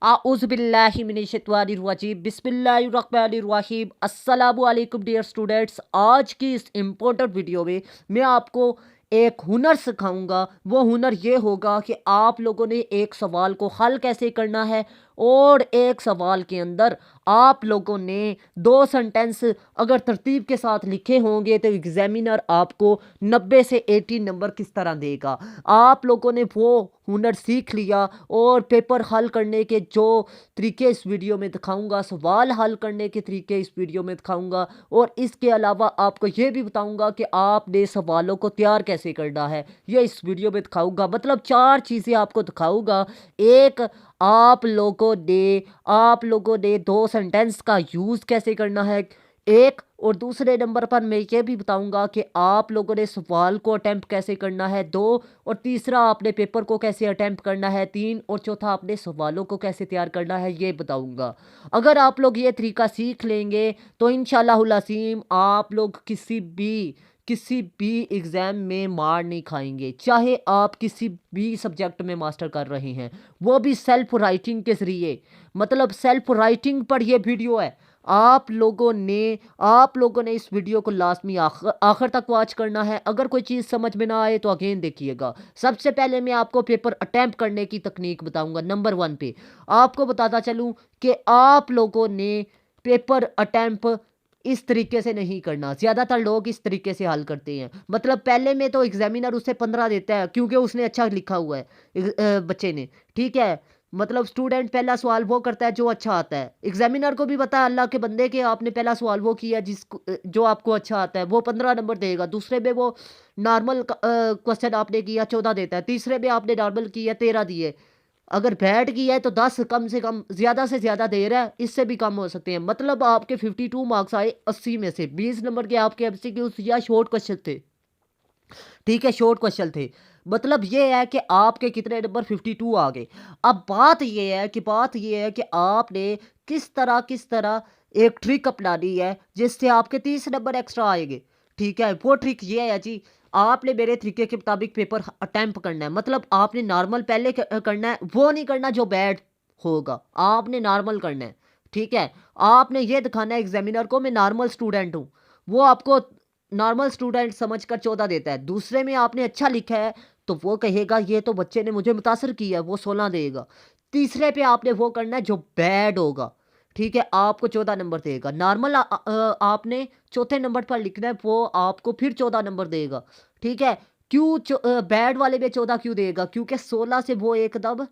आउज़ुबिल्लाहिमिनश्शैतानिर्रजीम बिस्मिल्लाहिर्रहमानिर्रहीम अस्सलामु अलैकुम डियर स्टूडेंट्स। आज की इस इम्पोर्टेंट वीडियो में मैं आपको एक हुनर सिखाऊंगा। वो हुनर ये होगा कि आप लोगों ने एक सवाल को हल कैसे करना है और एक सवाल के अंदर आप लोगों ने दो सेंटेंस अगर तरतीब के साथ लिखे होंगे तो एग्जामिनर आपको 90 से 80 नंबर किस तरह देगा। आप लोगों ने वो हुनर सीख लिया और पेपर हल करने के जो तरीके इस वीडियो में दिखाऊंगा, सवाल हल करने के तरीके इस वीडियो में दिखाऊंगा और इसके अलावा आपको ये भी बताऊंगा कि आपने सवालों को तैयार कैसे करना है, ये इस वीडियो में दिखाऊंगा। मतलब 4 चीज़ें आपको दिखाऊंगा। एक, आप लोगों ने 2 सेंटेंस का यूज़ कैसे करना है, एक, और दूसरे नंबर पर मैं ये भी बताऊंगा कि आप लोगों ने सवाल को अटेम्प्ट कैसे करना है, 2, और तीसरा आपने पेपर को कैसे अटेम्प्ट करना है, 3, और चौथा आपने सवालों को कैसे तैयार करना है, ये बताऊंगा। अगर आप लोग ये तरीका सीख लेंगे तो इंशाअल्लाहुल अज़ीम आप लोग किसी भी एग्ज़ाम में मार नहीं खाएंगे, चाहे आप किसी भी सब्जेक्ट में मास्टर कर रहे हैं, वो भी सेल्फ राइटिंग के ज़रिए। मतलब सेल्फ राइटिंग पर ये वीडियो है। आप लोगों ने इस वीडियो को लाजमी आखिर तक वॉच करना है। अगर कोई चीज़ समझ में ना आए तो अगेन देखिएगा। सबसे पहले मैं आपको पेपर अटेम्प्ट करने की तकनीक बताऊंगा। नंबर 1 पे आपको बताता चलूं कि आप लोगों ने पेपर अटेम्प्ट इस तरीके से नहीं करना। ज़्यादातर लोग इस तरीके से हल करते हैं। मतलब पहले में तो एग्जामिनर उसे 15 देता है क्योंकि उसने अच्छा लिखा हुआ है बच्चे ने, ठीक है। मतलब स्टूडेंट पहला सवाल वो करता है जो अच्छा आता है। एग्जामिनर को भी पता है अल्लाह के बंदे के आपने पहला सवाल वो किया जो आपको अच्छा आता है, वो 15 नंबर देगा। दूसरे में वो नॉर्मल क्वेश्चन आपने किया 14 देता है। तीसरे में आपने नॉर्मल किया 13 दिए। अगर बैठ किया है तो 10 कम से कम, ज़्यादा से ज़्यादा दे रहा है, इससे भी कम हो सकते हैं। मतलब आपके 52 मार्क्स आए 80 में से। 20 नंबर के आपके एमसीक्यूज या शॉर्ट क्वेश्चन थे, ठीक है, शॉर्ट क्वेश्चन थे। मतलब ये है कि आपके कितने नंबर 52 आ गए। अब बात ये है कि आपने किस तरह एक ट्रिक अपनानी है जिससे आपके 30 नंबर एक्स्ट्रा आएंगे, ठीक है। वो ट्रिक ये है जी, आपने मेरे तरीके के मुताबिक पेपर अटेम्प्ट करना है। मतलब आपने नॉर्मल पहले करना है, वो नहीं करना जो बैड होगा, आपने नॉर्मल करना है, ठीक है। आपने ये दिखाना है एग्जामिनर को मैं नॉर्मल स्टूडेंट हूँ, वो आपको नॉर्मल स्टूडेंट समझकर 14 देता है। दूसरे में आपने अच्छा लिखा है तो वो कहेगा ये तो बच्चे ने मुझे मुतासर किया है, वो 16 देगा। तीसरे पे आपने वो करना है जो बैड होगा, ठीक है, आपको 14 नंबर देगा। नॉर्मल आपने चौथे नंबर पर लिखना है, वो आपको फिर 14 नंबर देगा, ठीक है। क्यों बैड वाले में 14 क्यों देगा? क्योंकि 16 से वो एकदम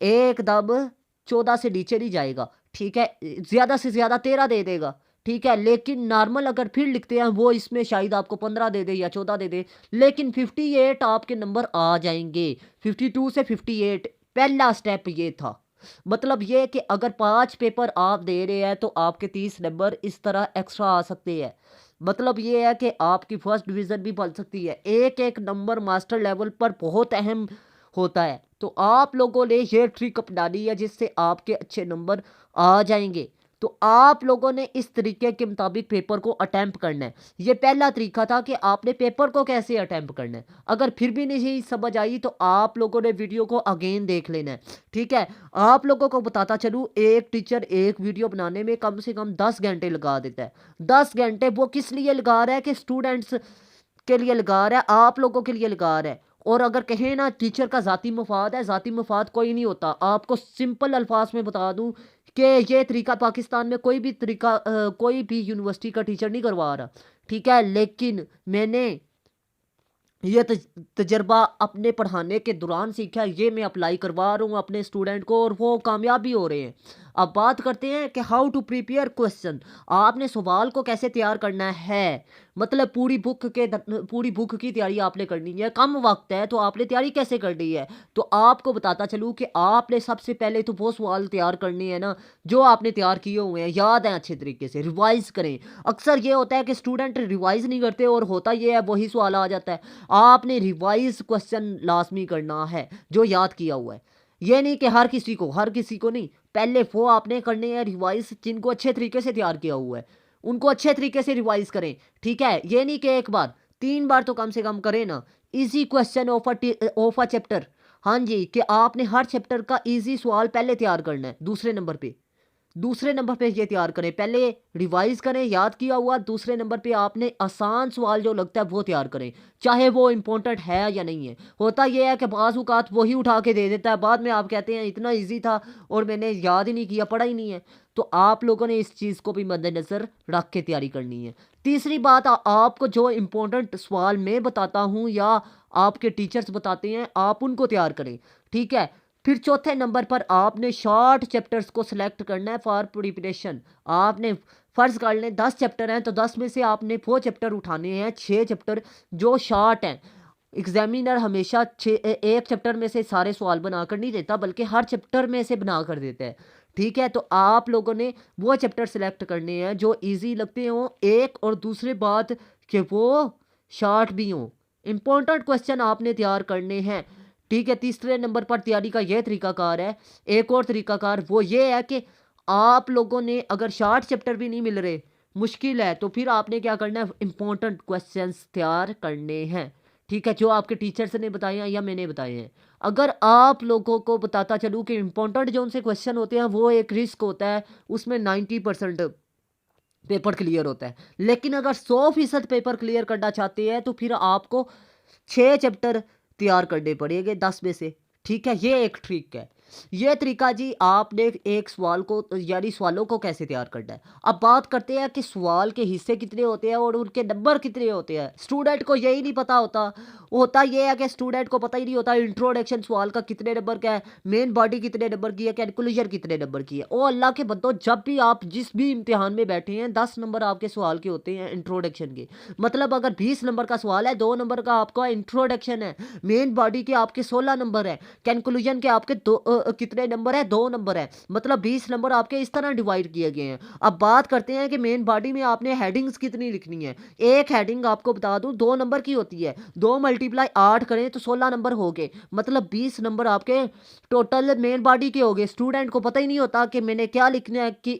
एकदम 14 से नीचे नहीं जाएगा, ठीक है। ज़्यादा से ज़्यादा 13 दे देगा, ठीक है। लेकिन नॉर्मल अगर फिर लिखते हैं वो इसमें शायद आपको 15 दे दे या 14 दे दे, लेकिन 58 आपके नंबर आ जाएंगे। 52 से 58 पहला स्टेप ये था। मतलब ये कि अगर 5 पेपर आप दे रहे हैं तो आपके 30 नंबर इस तरह एक्स्ट्रा आ सकते हैं। मतलब ये है कि आपकी फर्स्ट डिवीज़न भी बन सकती है। एक एक नंबर मास्टर लेवल पर बहुत अहम होता है। तो आप लोगों ने ये ट्रिक अपनानी है जिससे आपके अच्छे नंबर आ जाएंगे। तो आप लोगों ने इस तरीके के मुताबिक पेपर को अटेम्प्ट करना है। ये पहला तरीका था कि आपने पेपर को कैसे अटेम्प्ट करना है। अगर फिर भी नहीं समझ आई तो आप लोगों ने वीडियो को अगेन देख लेना है, ठीक है। आप लोगों को बताता चलूँ, एक टीचर एक वीडियो बनाने में कम से कम 10 घंटे लगा देता है। 10 घंटे वो किस लिए लगा रहा है? कि स्टूडेंट्स के लिए लगा रहा है, आप लोगों के लिए लगा रहा है। और अगर कहें ना टीचर का ज़ाती मफाद है, ज़ाती मफाद कोई नहीं होता। आपको सिंपल अल्फाज में बता दूं कि ये तरीका पाकिस्तान में कोई भी यूनिवर्सिटी का टीचर नहीं करवा रहा, ठीक है। लेकिन मैंने ये तजर्बा अपने पढ़ाने के दौरान सीखा है, ये मैं अप्लाई करवा रहा हूँ अपने स्टूडेंट को और वो कामयाब भी हो रहे हैं। अब बात करते हैं कि हाउ टू प्रिपेयर क्वेश्चन। आपने सवाल को कैसे तैयार करना है। मतलब पूरी बुक की तैयारी आपने करनी है, कम वक्त है तो आपने तैयारी कैसे करनी है। तो आपको बताता चलूँ कि आपने सबसे पहले तो वो सवाल तैयार करने हैं ना जो आपने तैयार किए हुए हैं, याद है, अच्छे तरीके से रिवाइज करें। अक्सर ये होता है कि स्टूडेंट रिवाइज नहीं करते और होता ये है वही सवाल आ जाता है। आपने रिवाइज क्वेश्चन लाजमी करना है जो याद किया हुआ है। ये नहीं कि हर किसी को नहीं, पहले वो आपने करने हैं रिवाइज जिनको अच्छे तरीके से तैयार किया हुआ है, उनको अच्छे तरीके से रिवाइज करें, ठीक है। ये नहीं कि एक बार 3 बार तो कम से कम करें ना। Easy question of a chapter, हाँ जी, कि आपने हर चैप्टर का ईज़ी सवाल पहले तैयार करना है दूसरे नंबर पे ये तैयार करें। पहले रिवाइज़ करें, याद किया हुआ, दूसरे नंबर पे आपने आसान सवाल जो लगता है वो तैयार करें, चाहे वो इम्पोर्टेंट है या नहीं है। होता ये है कि बाज़ औक़ात वही उठा के दे देता है, बाद में आप कहते हैं इतना ईज़ी था और मैंने याद ही नहीं किया, पढ़ा ही नहीं है। तो आप लोगों ने इस चीज़ को भी मद्देनज़र रख के तैयारी करनी है। तीसरी बात, आपको जो इम्पोर्टेंट सवाल मैं बताता हूँ या आपके टीचर्स बताते हैं, आप उनको तैयार करें, ठीक है? फिर चौथे नंबर पर आपने शॉर्ट चैप्टर्स को सिलेक्ट करना है फॉर प्रिपरेशन। आपने फ़र्ज़ कर लें 10 चैप्टर हैं तो 10 में से आपने वो चैप्टर उठाने हैं, 6 चैप्टर जो शॉर्ट हैं। एग्ज़ामिनर हमेशा एक चैप्टर में से सारे सवाल बनाकर नहीं देता, बल्कि हर चैप्टर में से बना कर देता है, ठीक है? तो आप लोगों ने वो चैप्टर सेलेक्ट करने हैं जो ईज़ी लगते हों, एक और दूसरी बात कि वो शॉर्ट भी हों। इम्पोर्टेंट क्वेश्चन आपने तैयार करने हैं, ठीक है? तीसरे नंबर पर तैयारी का ये तरीकाकार है। एक और तरीकाकार वो ये है कि आप लोगों ने अगर शॉर्ट चैप्टर भी नहीं मिल रहे, मुश्किल है, तो फिर आपने क्या करना है, इम्पोर्टेंट क्वेश्चंस तैयार करने हैं, ठीक है? जो आपके टीचर्स ने बताए हैं या मैंने बताए हैं। अगर आप लोगों को बताता चलूँ कि इम्पोर्टेंट जो उनसे क्वेश्चन होते हैं वो एक रिस्क होता है, उसमें 90% पेपर क्लियर होता है। लेकिन अगर 100% पेपर क्लियर करना चाहते हैं तो फिर आपको 6 चैप्टर तैयार करने पड़ेंगे 10 में से, ठीक है? ये एक ट्रिक है। ये तरीका जी आपने एक सवाल को यानी सवालों को कैसे तैयार करना है। अब बात करते हैं कि सवाल के हिस्से कितने होते हैं और उनके नंबर कितने होते हैं। स्टूडेंट को यही नहीं पता होता। होता ये है कि स्टूडेंट को पता ही नहीं होता इंट्रोडक्शन सवाल का कितने नंबर का है, मेन बॉडी कितने नंबर की है, कैलकुलेशन कितने नंबर की है। ओ अल्लाह के बंदो, जब भी आप जिस भी इम्तिहान में बैठे हैं 10 नंबर आपके सवाल के होते हैं इंट्रोडक्शन के। मतलब अगर 20 नंबर का सवाल है, 2 नंबर का आपका इंट्रोडक्शन है, मेन बॉडी के आपके 16 नंबर है, कैलकुलेशन के आपके कितने नंबर है, 2 नंबर है। मतलब 20 नंबर आपके इस तरह डिवाइड किए गए हैं। अब बात करते हैं कि मेन बॉडी में आपने हेडिंग्स कितनी लिखनी है। एक हेडिंग आपको बता दूं 2 नंबर की होती है, 2 मल्टीप्लाई 8 करें तो 16 नंबर हो गए। मतलब 20 नंबर आपके टोटल मेन बॉडी के हो गए। स्टूडेंट को पता ही नहीं होता कि मैंने क्या लिखना है कि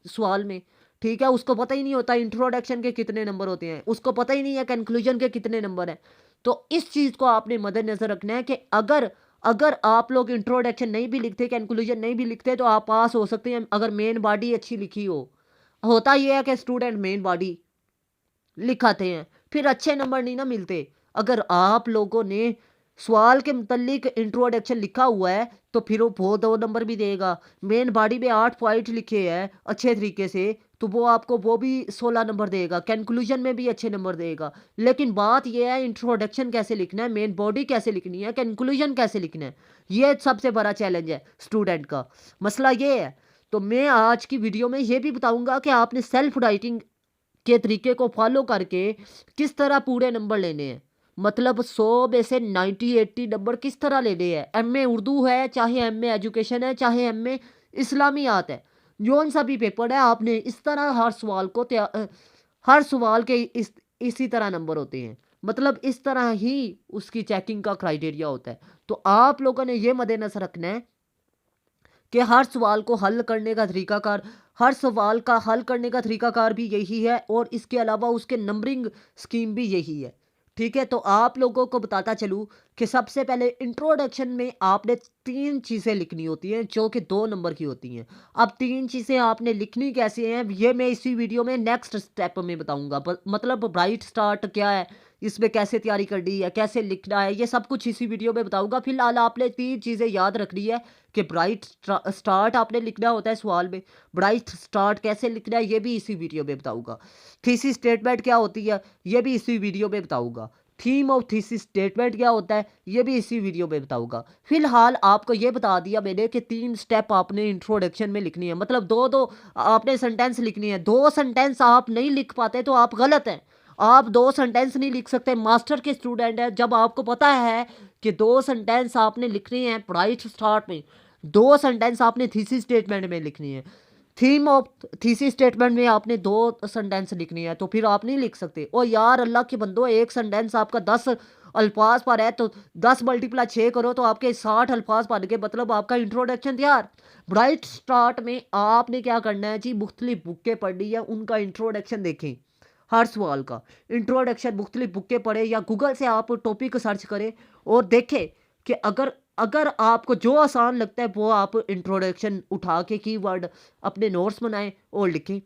सवाल में, ठीक है? उसको पता ही नहीं होता इंट्रोडक्शन के कितने नंबर होते हैं, उसको पता ही नहीं है कंक्लूजन के कितने नंबर हैं। तो इस चीज़ को आपने मद्देनजर रखना है कि अगर अगर आप लोग इंट्रोडक्शन नहीं भी लिखते, कंक्लूजन नहीं भी लिखते, तो आप पास हो सकते हैं अगर मेन बॉडी अच्छी लिखी हो। होता यह है कि स्टूडेंट मेन बॉडी लिखाते हैं, फिर अच्छे नंबर नहीं ना मिलते। अगर आप लोगों ने सवाल के मुतल्लिक इंट्रोडक्शन लिखा हुआ है तो फिर वो 2 नंबर भी देगा। मेन बॉडी में 8 पॉइंट लिखे हैं अच्छे तरीके से तो वो आपको वो भी 16 नंबर देगा। कंक्लूजन में भी अच्छे नंबर देगा। लेकिन बात ये है इंट्रोडक्शन कैसे लिखना है, मेन बॉडी कैसे लिखनी है, कंक्लूजन कैसे लिखना है, ये सबसे बड़ा चैलेंज है स्टूडेंट का। मसला ये है। तो मैं आज की वीडियो में ये भी बताऊंगा कि आपने सेल्फ राइटिंग के तरीके को फॉलो करके किस तरह पूरे नंबर लेने हैं। मतलब 100 में से 90-80 नंबर किस तरह लेने हैं। एमए उर्दू है, चाहे एमए एजुकेशन है, चाहे एमए इस्लामियात है, जौन सा भी पेपर है, आपने इस तरह हर सवाल को हर सवाल के इसी तरह नंबर होते हैं। मतलब इस तरह ही उसकी चेकिंग का क्राइटेरिया होता है। तो आप लोगों ने ये मद्देनजर रखना है कि हर सवाल को हल करने का तरीकाकार हर सवाल का हल करने का तरीकाकार भी यही है और इसके अलावा उसके नंबरिंग स्कीम भी यही है, ठीक है? तो आप लोगों को बताता चलूँ कि सबसे पहले इंट्रोडक्शन में आपने 3 चीज़ें लिखनी होती हैं जो कि 2 नंबर की होती हैं। अब 3 चीज़ें आपने लिखनी कैसे हैं ये मैं इसी वीडियो में नेक्स्ट स्टेप में बताऊंगा। मतलब ब्राइट स्टार्ट क्या है, इसमें कैसे तैयारी करनी है, कैसे लिखना है, ये सब कुछ इसी वीडियो में बताऊंगा। फिलहाल आपने 3 चीज़ें याद रखनी है कि ब्राइट स्टार्ट आपने लिखना होता है सवाल में। ब्राइट स्टार्ट कैसे लिखना है ये भी इसी वीडियो में बताऊंगा। थीसिस स्टेटमेंट क्या होती है ये भी इसी वीडियो में बताऊंगा। थीम ऑफ थीसिस स्टेटमेंट क्या होता है ये भी इसी वीडियो में बताऊंगा। फिलहाल आपको ये बता दिया मैंने कि 3 स्टेप आपने इंट्रोडक्शन में लिखनी है। मतलब दो दो आपने सेंटेंस लिखनी है। 2 सेंटेंस आप नहीं लिख पाते तो आप गलत हैं। आप 2 सेंटेंस नहीं लिख सकते, मास्टर के स्टूडेंट है। जब आपको पता है कि 2 सेंटेंस आपने लिखनी है ब्राइट स्टार्ट में, 2 सेंटेंस आपने थीसिस स्टेटमेंट में लिखनी है, थीम ऑफ थीसिस स्टेटमेंट में आपने 2 सेंटेंस लिखनी है, तो फिर आप नहीं लिख सकते। और यार अल्लाह के बंदो, एक सेंटेंस आपका 10 अल्फाज पर है तो 10 मल्टीप्लाई 6 करो तो आपके 60 अल्फाज बन गए। मतलब आपका इंट्रोडक्शन तैयार। ब्राइट स्टार्ट में आपने क्या करना है जी, मुख्तलिफ बुकें पढ़नी है, उनका इंट्रोडक्शन देखें। हर सवाल का इंट्रोडक्शन मुख्तलिफ बुकें पढ़े या गूगल से आप टॉपिक सर्च करें और देखें कि अगर अगर आपको जो आसान लगता है वो आप इंट्रोडक्शन उठा के कीवर्ड अपने नोट्स बनाएं और लिखें।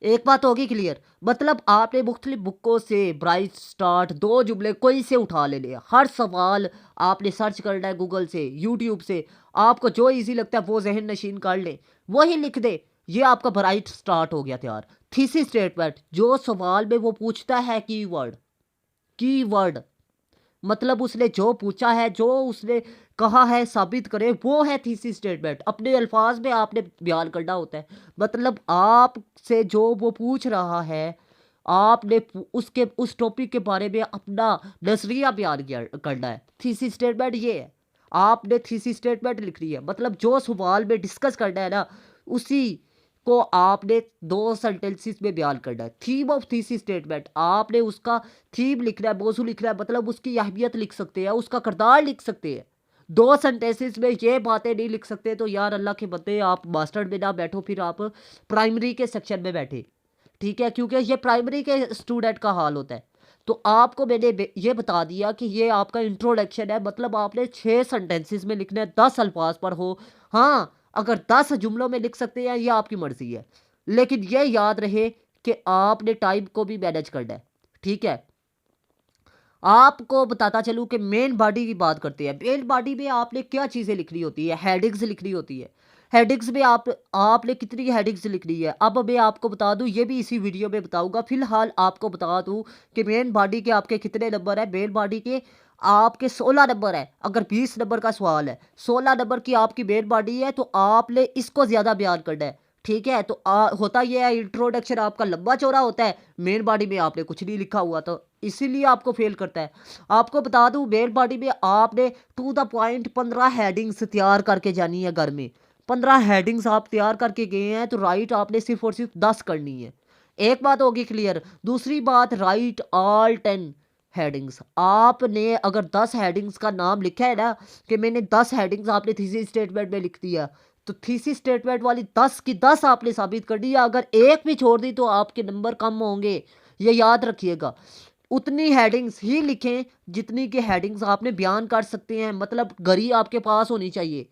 एक बात होगी क्लियर, मतलब आपने मुख्तलिफ बुकों से ब्राइट स्टार्ट दो जुमले कोई से उठा ले लिया, हर सवाल आपने सर्च करना है गूगल से, यूट्यूब से, आपको जो इजी लगता है वो जहन नशीन कर ले, वही लिख दे। ये आपका ब्राइट स्टार्ट हो गया तैयार। थीसिस स्टेटमेंट, जो सवाल में वो पूछता है कीवर्ड, कीवर्ड मतलब उसने जो पूछा है, जो उसने कहा है साबित करे, वो है थीसिस स्टेटमेंट। अपने अल्फाज में आपने बयान करना होता है। मतलब आपसे जो वो पूछ रहा है, आपने उसके उस टॉपिक के बारे में अपना नजरिया बयान करना है। थीसिस स्टेटमेंट ये है, आपने थीसिस स्टेटमेंट लिखनी है। मतलब जो सवाल में डिस्कस करना है ना, उसी को आपने दो सेंटेंसेस में बयान करना है। थीम ऑफ थीसिस स्टेटमेंट, आपने उसका थीम लिखना है, मौजू लिखना है, मतलब उसकी अहमियत लिख सकते हैं, उसका किरदार लिख सकते हैं। दो सेंटेंसेस में ये बातें नहीं लिख सकते तो यार अल्लाह के बंदे, आप मास्टर में ना बैठो, फिर आप प्राइमरी के सेक्शन में बैठे। ठीक है, क्योंकि ये प्राइमरी के स्टूडेंट का हाल होता है। तो आपको मैंने ये बता दिया कि ये आपका इंट्रोडक्शन है, मतलब आपने 6 सेंटेंसेस में लिखना है, 10 अल्फाज पर हो। हाँ, अगर 10 जुमलों में लिख सकते हैं ये आपकी मर्जी है, लेकिन ये याद रहे कि आपने टाइम को भी मैनेज करना है। ठीक है, आपको बताता चलूं कि मेन बॉडी की बात करते हैं। मेन बॉडी में आपने क्या चीज़ें लिखनी होती है, हेडिंग्स लिखनी होती है। हेडिंग्स में आपने कितनी हेडिंग्स लिखनी है, अब मैं आपको बता दूं, ये भी इसी वीडियो में बताऊंगा। फिलहाल आपको बता दूं कि मेन बॉडी के आपके कितने नंबर है। मेन बॉडी के आपके 16 नंबर है। अगर 20 नंबर का सवाल है, 16 नंबर की आपकी मेन बॉडी है, तो आपने इसको ज़्यादा बयान करना है। ठीक है, तो होता यह है, इंट्रोडक्शन आपका लंबा चौड़ा होता है, मेन बॉडी में आपने कुछ नहीं लिखा हुआ, तो इसीलिए आपको फेल करता है। आपको बता दूं, मेन बॉडी में आपने टू द पॉइंट 15 हेडिंग्स तैयार करके जानी है। घर में 15 हेडिंग्स आप तैयार करके गए हैं, तो राइट आपने सिर्फ और सिर्फ 10 करनी है। एक बात होगी क्लियर। दूसरी बात, राइट ऑल 10 हेडिंग्स। आपने अगर 10 हेडिंग्स का नाम लिखा है ना, कि मैंने 10 हेडिंग्स आपने थीसिस स्टेटमेंट में लिख दिया, तो थीसिस स्टेटमेंट वाली 10 की 10 आपने साबित कर दी है। अगर एक भी छोड़ दी तो आपके नंबर कम होंगे, ये याद रखिएगा। उतनी हेडिंग्स ही लिखें जितनी की हेडिंग्स आपने बयान कर सकते हैं, मतलब गरी आपके पास होनी चाहिए।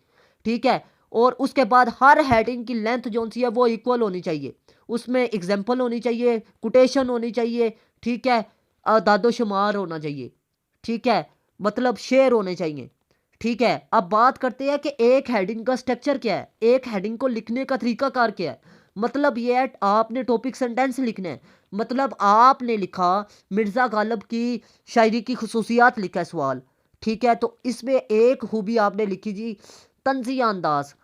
ठीक है, और उसके बाद हर हेडिंग की लेंथ जो सी है वो इक्वल होनी चाहिए। उसमें एग्जाम्पल होनी चाहिए, कोटेशन होनी चाहिए। ठीक है, दादो शुमार होना चाहिए। ठीक है, मतलब शेर होने चाहिए। ठीक है, अब बात करते हैं कि एक हेडिंग का स्ट्रक्चर क्या है, एक हेडिंग को लिखने का तरीकाकार क्या है। मतलब ये है, आपने टॉपिक सेंटेंस लिखना है। मतलब आपने लिखा मिर्ज़ा गालिब की शायरी की खसूसियात, लिखा है सवाल। ठीक है, तो इसमें एक खूबी आपने लिखी जी, तंजिया अंदाज।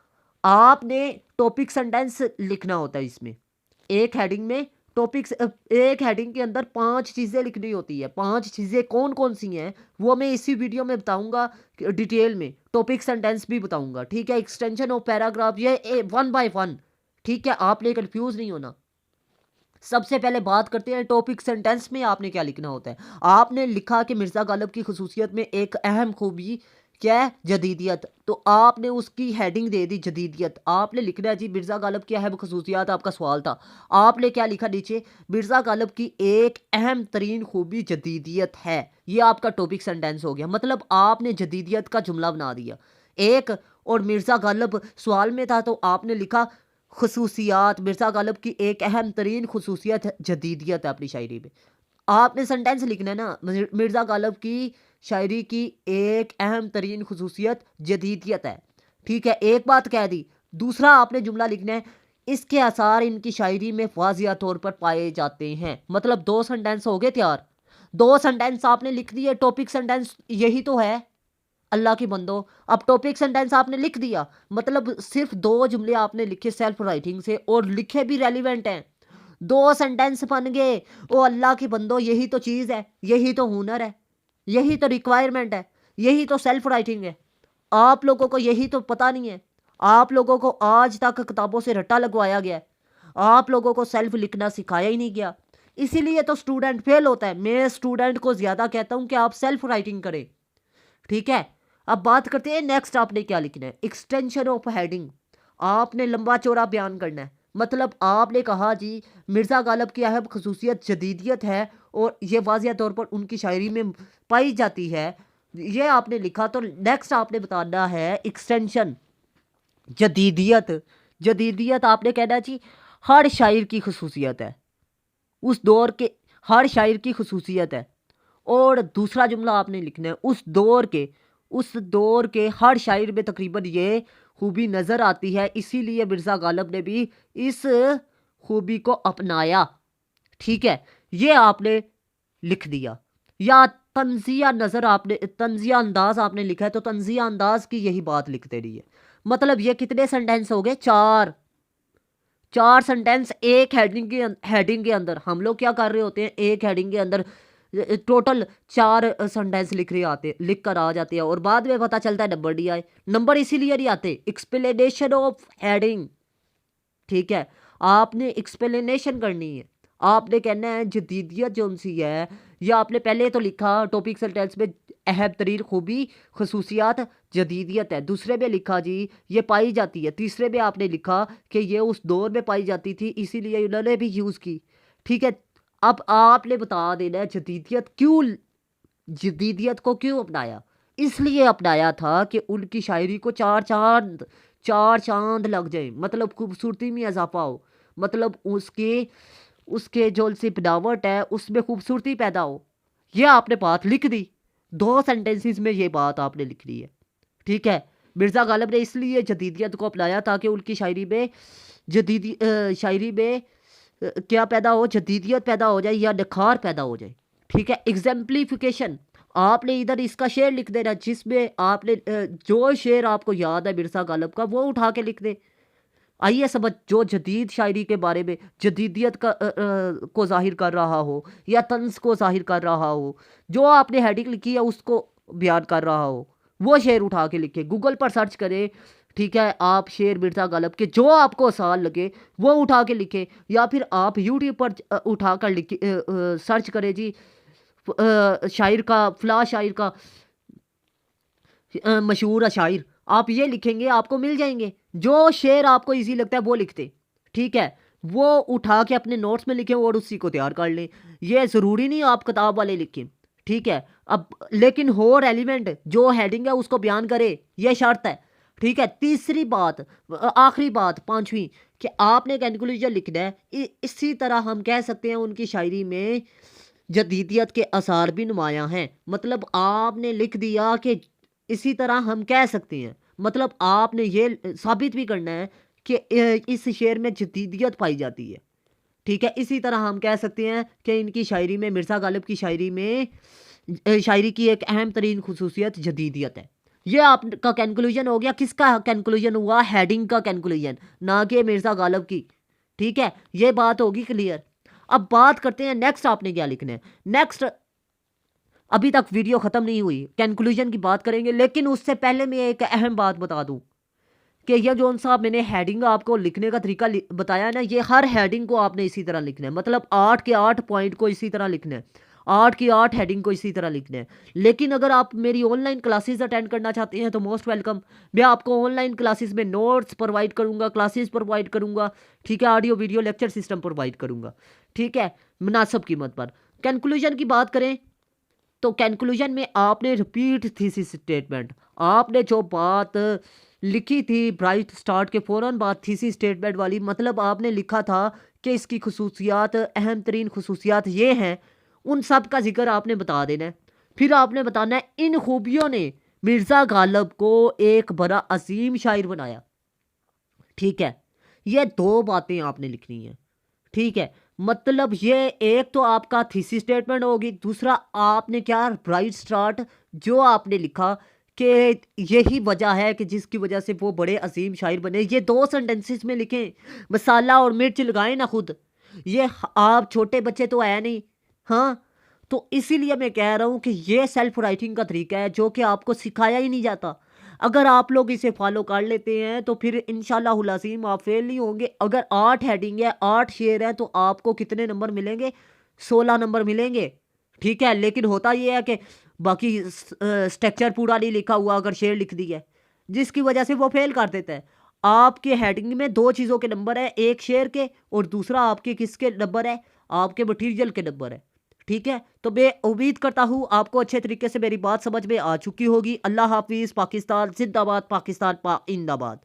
आपने टॉपिक सेंटेंस लिखना होता है इसमें, एक हेडिंग में टॉपिक्स, एक हेडिंग के अंदर 5 चीज़ें लिखनी होती है। 5 चीज़ें कौन कौन सी हैं वो मैं इसी वीडियो में बताऊंगा डिटेल में, टॉपिक सेंटेंस भी बताऊंगा। ठीक है, एक्सटेंशन ऑफ पैराग्राफ, ये 1 बाय 1। ठीक है, आपने कंफ्यूज नहीं होना। सबसे पहले बात करते हैं टॉपिक सेंटेंस में आपने क्या लिखना होता है। आपने लिखा कि मिर्ज़ा गालिब की खसूसियत में एक अहम खूबी क्या है, जदीदियत। तो आपने उसकी हेडिंग दे दी जदीदियत। आपने लिखना है जी मिर्ज़ा गालिब की अहम खसूसियात, आपका सवाल था। आपने क्या लिखा नीचे, मिर्ज़ा गालिब की एक अहम तरीन खूबी जदीदियत है। ये आपका टॉपिक सेंटेंस हो गया। मतलब आपने जदीदियत का जुमला बना दिया एक, और मिर्ज़ा गालिब सवाल में था तो आपने लिखा खसूसियात। मिर्ज़ा गालिब की एक अहम तरीन खसूसियत जदीदियत है अपनी शायरी में। आपने सेंटेंस लिखना है ना, मिर्ज़ा गालिब की शायरी की एक अहम तरीन खसूसियत जदीदियत है। ठीक है, एक बात कह दी। दूसरा आपने जुमला लिखना है, इसके आसार इनकी शायरी में वाज़िया तौर पर पाए जाते हैं। मतलब 2 सेंटेंस हो गए तैयार। 2 सेंटेंस आपने लिख दिए, टॉपिक सेंटेंस यही तो है अल्लाह की बंदो। अब टॉपिक सेंटेंस आपने लिख दिया, मतलब सिर्फ 2 जुमले आपने लिखे सेल्फ राइटिंग से, और लिखे भी रेलिवेंट हैं। 2 सेंटेंस बन गए। ओ अल्लाह की बंदो, यही तो चीज़ है, यही तो हुनर है, यही तो रिक्वायरमेंट है, यही तो सेल्फ राइटिंग है। आप लोगों को यही तो पता नहीं है। आप लोगों को आज तक किताबों से रट्टा लगवाया गया है, आप लोगों को सेल्फ लिखना सिखाया ही नहीं गया। इसीलिए तो स्टूडेंट फेल होता है। मैं स्टूडेंट को ज़्यादा कहता हूँ कि आप सेल्फ राइटिंग करें। ठीक है, अब बात करते हैं नेक्स्ट आपने क्या लिखना है, एक्सटेंशन ऑफ हेडिंग। आपने लंबा चौड़ा बयान करना है। मतलब आपने कहा जी मिर्ज़ा गालिब की अहम खसूसियत जदीदियत है, और ये वाज़िया तौर पर उनकी शायरी में पाई जाती है। ये आपने लिखा तो नेक्स्ट आपने बताना है एक्सटेंशन जदीदियत। जदीदियत आपने कहना जी हर शायर की खसूसियत है, उस दौर के हर शायर की खसूसियत है। और दूसरा जुमला आपने लिखना है उस दौर के हर शायर में तकरीबन ये खूबी नज़र आती है, इसीलिए मिर्ज़ा गालिब ने भी इस खूबी को अपनाया। ठीक है, ये आपने लिख दिया। या तंजिया नज़र आपने तंजिया अंदाज आपने लिखा है तो तंजिया अंदाज की यही बात लिख देनी है। मतलब ये कितने सेंटेंस हो गए? चार। चार सेंटेंस एक हेडिंग के अंदर। हम लोग क्या कर रहे होते हैं, एक हेडिंग के अंदर टोटल चार सेंटेंस लिख कर आ जाते हैं और बाद में पता चलता है नंबर नहीं आए। नंबर इसीलिए नहीं आते, एक्सप्लेनेशन ऑफ हेडिंग। ठीक है, आपने एक्सप्लेनेशन करनी है। आपने कहना है जदीदियत जो सी है, या आपने पहले तो लिखा टॉपिक सेंटेंस में अहम तरीन खूबी खसूसियात जदीदियत है। दूसरे में लिखा जी ये पाई जाती है। तीसरे में आपने लिखा कि ये उस दौर में पाई जाती थी, इसीलिए उन्होंने भी यूज़ की। ठीक है, अब आपने बता देना है जदीदियत को क्यों अपनाया। इसलिए अपनाया था कि उनकी शायरी को चार चांद लग जाए, मतलब खूबसूरती में इजाफा हो, मतलब उसके उसके जो सी बनावट है उसमें खूबसूरती पैदा हो। ये आपने बात लिख दी, दो सेंटेंसेस में ये बात आपने लिख दी है। ठीक है, मिर्ज़ा गालिब ने इसलिए जदीदियत को अपनाया ताकि उनकी शायरी में क्या पैदा हो, जदीदियत पैदा हो जाए या निखार पैदा हो जाए। ठीक है, एग्जाम्पलीफिकेशन आपने इधर इसका शेर लिख देना, जिसमें आपने जो शेर आपको याद है मिर्ज़ा गालिब का वो उठा के लिख दे। आइए समझ, जो जदीद शायरी के बारे में जदीदियत को जाहिर कर रहा हो या तंज को जाहिर कर रहा हो, जो आपने हेडिंग लिखी है उसको बयान कर रहा हो, वो शेर उठा के लिखे। गूगल पर सर्च करें, ठीक है, आप शेर मिर्ज़ा गालिब के जो आपको आसान लगे वो उठा के लिखे, या फिर आप यूट्यूब पर उठा कर लिखे, सर्च करें जी शायर का फला शायर का मशहूर शायर, आप ये लिखेंगे आपको मिल जाएंगे। जो शेर आपको इजी लगता है वो लिखते। ठीक है, वो उठा के अपने नोट्स में लिखें और उसी को तैयार कर लें। ये ज़रूरी नहीं आप किताब वाले लिखें। ठीक है, अब लेकिन होर एलिमेंट जो हेडिंग है उसको बयान करे, ये शर्त है। ठीक है, तीसरी बात, आखिरी बात, पांचवी, कि आपने कंक्लूजन लिखना है। इसी तरह हम कह सकते हैं उनकी शायरी में जदीदियत के आसार भी नुमायां हैं। मतलब आपने लिख दिया कि इसी तरह हम कह सकते हैं, मतलब आपने ये साबित भी करना है कि इस शेर में जदीदियत पाई जाती है। ठीक है, इसी तरह हम कह सकते हैं कि इनकी शायरी में, मिर्ज़ा गालिब की शायरी में शायरी की एक अहम तरीन खसूसियत जदीदियत है। ये आपका कंक्लूजन हो गया। किसका कंक्लूजन हुआ? हेडिंग का कंक्लूजन, ना कि मिर्ज़ा गालिब की। ठीक है, ये बात होगी क्लियर। अब बात करते हैं नेक्स्ट आपने क्या लिखना है। नेक्स्ट, अभी तक वीडियो ख़त्म नहीं हुई, कंक्लूजन की बात करेंगे, लेकिन उससे पहले मैं एक अहम बात बता दूं कि यह जो सा मैंने हेडिंग आपको लिखने का तरीका बताया ना, ये हर हेडिंग को आपने इसी तरह लिखना है। मतलब 8 के 8 पॉइंट को इसी तरह लिखना है, 8 की 8 हेडिंग को इसी तरह लिखना है। लेकिन अगर आप मेरी ऑनलाइन क्लासेस अटेंड करना चाहते हैं तो मोस्ट वेलकम। मैं आपको ऑनलाइन क्लासेस में नोट्स प्रोवाइड करूंगा, क्लासेस प्रोवाइड करूंगा। ठीक है, audio video lecture system provide करूंगा। ठीक है, मुनासिब कीमत पर। कंक्लूजन की बात करें तो कंक्लूजन में आपने रिपीट थीसिस स्टेटमेंट, आपने जो बात लिखी थी ब्राइट स्टार्ट के फ़ौरन बाद थीसिस स्टेटमेंट वाली, मतलब आपने लिखा था कि इसकी खसूसियात, अहम तरीन खसूसियात ये हैं, उन सब का जिक्र आपने बता देना है। फिर आपने बताना है इन खूबियों ने मिर्ज़ा गालिब को एक बड़ा अजीम शायर बनाया। ठीक है, ये दो बातें आपने लिखनी है। ठीक है, मतलब ये एक तो आपका थीसिस स्टेटमेंट होगी, दूसरा आपने क्या ब्राइट स्टार्ट जो आपने लिखा कि यही वजह है कि जिसकी वजह से वो बड़े अजीम शायर बने, ये दो सेंटेंसेस में लिखें। मसाला और मिर्च लगाएं ना खुद, ये आप छोटे बच्चे तो है नहीं। हाँ, तो इसीलिए मैं कह रहा हूँ कि ये सेल्फ राइटिंग का तरीका है जो कि आपको सिखाया ही नहीं जाता। अगर आप लोग इसे फॉलो कर लेते हैं तो फिर इंशाल्लाहुल अज़ीम आप फेल नहीं होंगे। अगर 8 हेडिंग है, 8 शेर है, तो आपको कितने नंबर मिलेंगे? 16 नंबर मिलेंगे। ठीक है, लेकिन होता ये है कि बाकी स्ट्रक्चर पूरा नहीं लिखा हुआ, अगर शेर लिख दिया है, जिसकी वजह से वो फेल कर देता है। आपके हेडिंग में दो चीज़ों के नंबर है, एक शेर के और दूसरा आपके किसके नंबर है? आपके मटीरियल के नंबर है। ठीक है? तो मैं उम्मीद करता हूँ आपको अच्छे तरीके से मेरी बात समझ में आ चुकी होगी। अल्लाह हाफ़िज़, पाकिस्तान ज़िंदाबाद, पाकिस्तान पा इंदाबाद।